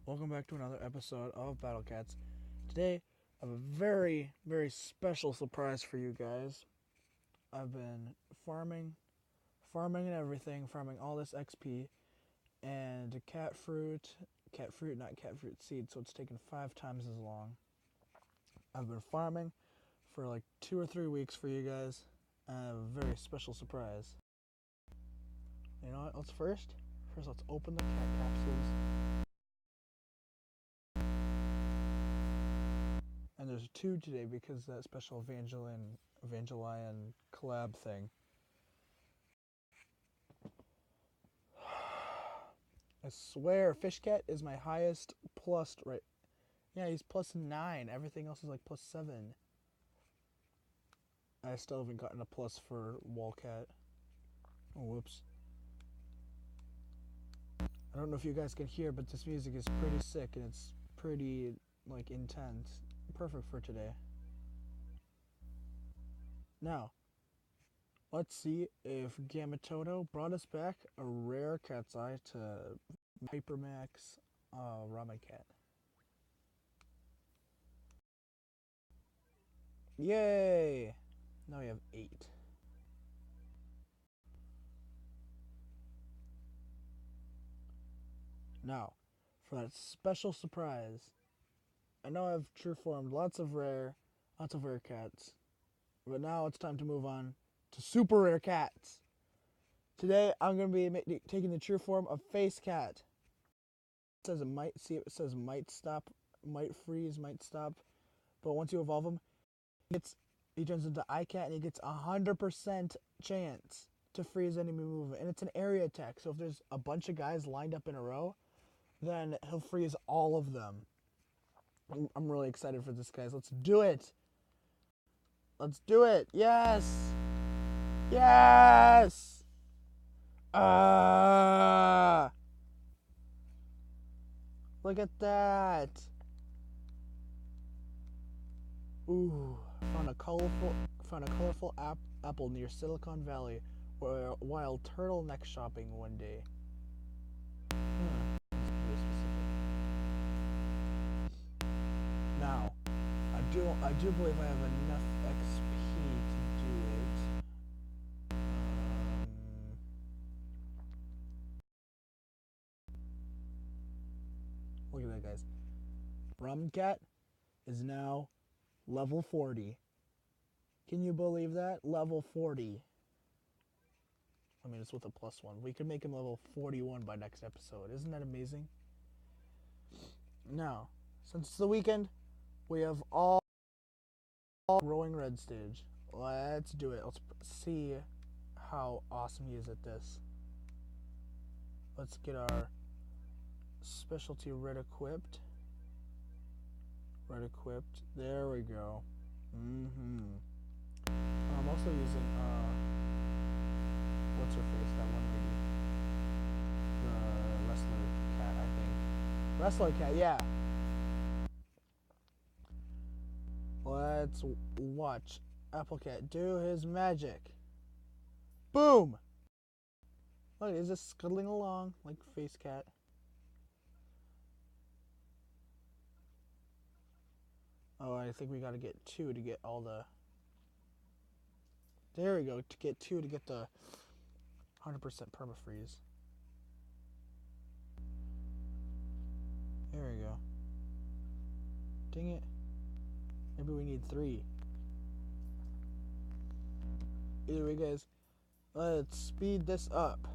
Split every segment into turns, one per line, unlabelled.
Welcome back to another episode of Battle Cats. Today, I have a very, very special surprise for you guys. I've been farming and everything, farming all this XP, and cat fruit, not cat fruit seed, so it's taken 5 times as long. I've been farming for like 2 or 3 weeks for you guys, and I have a very special surprise. You know what? First, let's open the cat capsules. And there's 2 today because that special Evangelion collab thing. I swear, Fishcat is my highest plus, right? Yeah, he's +9. Everything else is like +7. I still haven't gotten a plus for Wallcat. Oh, whoops. I don't know if you guys can hear, but this music is pretty sick and it's pretty, like, intense. Perfect for today. Now, let's see if Gamatoto brought us back a rare cat's eye to Hypermax Ramacat. Yay! Now we have 8. Now, for that special surprise, I know I've true formed lots of rare cats, but now it's time to move on to super rare cats. Today, I'm going to be taking the true form of Face Cat. It says might stop, might freeze, might stop, but once you evolve him, he turns into iCat and he gets 100% chance to freeze enemy movement, and it's an area attack. So if there's a bunch of guys lined up in a row, then he'll freeze all of them. I'm really excited for this, guys. Let's do it. Let's do it. Yes. Yes. Look at that. Ooh, found a colorful apple near Silicon Valley while turtleneck shopping one day. Now, I do believe I have enough XP to do it. Look at that, guys. Rumcat is now level 40. Can you believe that? Level 40. I mean, it's with a +1. We could make him level 41 by next episode. Isn't that amazing? Now, since it's the weekend, we have all growing red stage. Let's do it. Let's see how awesome he is at this. Let's get our specialty red equipped. There we go. I'm also using what's her face? That one lady. The wrestler cat, I think. Wrestler cat, yeah. Let's watch Applecat do his magic. Boom! Look, he's just scuttling along like Face Cat. Oh, I think we gotta get 2 to get all the... There we go, to get 2 to get the 100% permafreeze. There we go. Dang it. Maybe we need 3. Either way, guys, let's speed this up.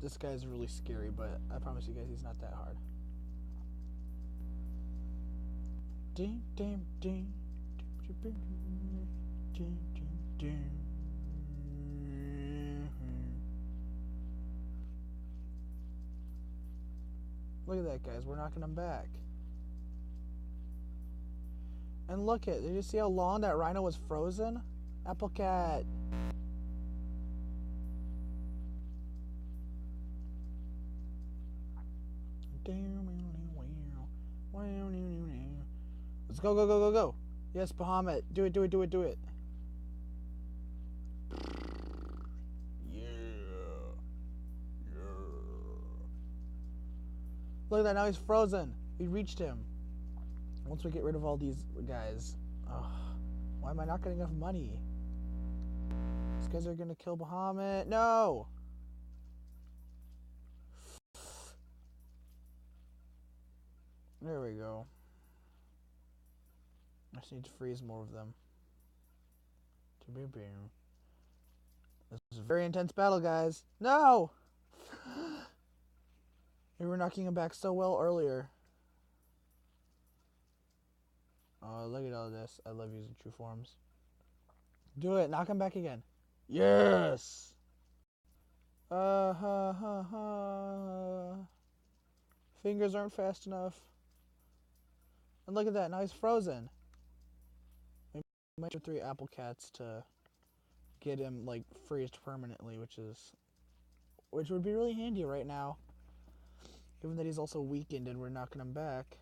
This guy's really scary, but I promise you guys he's not that hard. Look at that, guys. We're knocking him back. And look at, did you see how long that rhino was frozen? Applecat. Let's go, go, go, go, go. Yes, Bahamut. Do it, do it, do it, do it. Yeah. Yeah. Look at that, now he's frozen. We reached him. Once we get rid of all these guys. Ugh. Why am I not getting enough money? These guys are gonna kill Bahamut. No! There we go. I just need to freeze more of them. This is a very intense battle, guys. No! We were knocking him back so well earlier. Oh, look at all this. I love using true forms. Do it. Knock him back again. Yes! Fingers aren't fast enough. And look at that. Now he's frozen. We might have 3 apple cats to get him, like, freezed permanently, which would be really handy right now. Given that he's also weakened and we're knocking him back.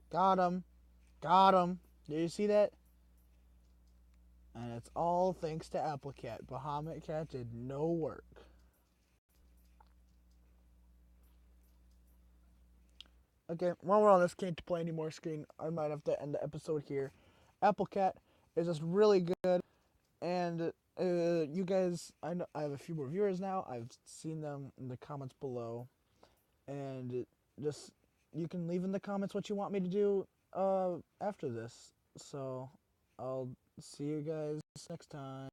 Got him. Got him. Did you see that? And it's all thanks to Apple Cat. Bahamut Cat did no work. Okay, while we're on this can't play anymore screen, I might have to end the episode here. Apple Cat is just really good, and you guys, I know I have a few more viewers now. I've seen them in the comments below, and just you can leave in the comments what you want me to do after this. So I'll see you guys next time.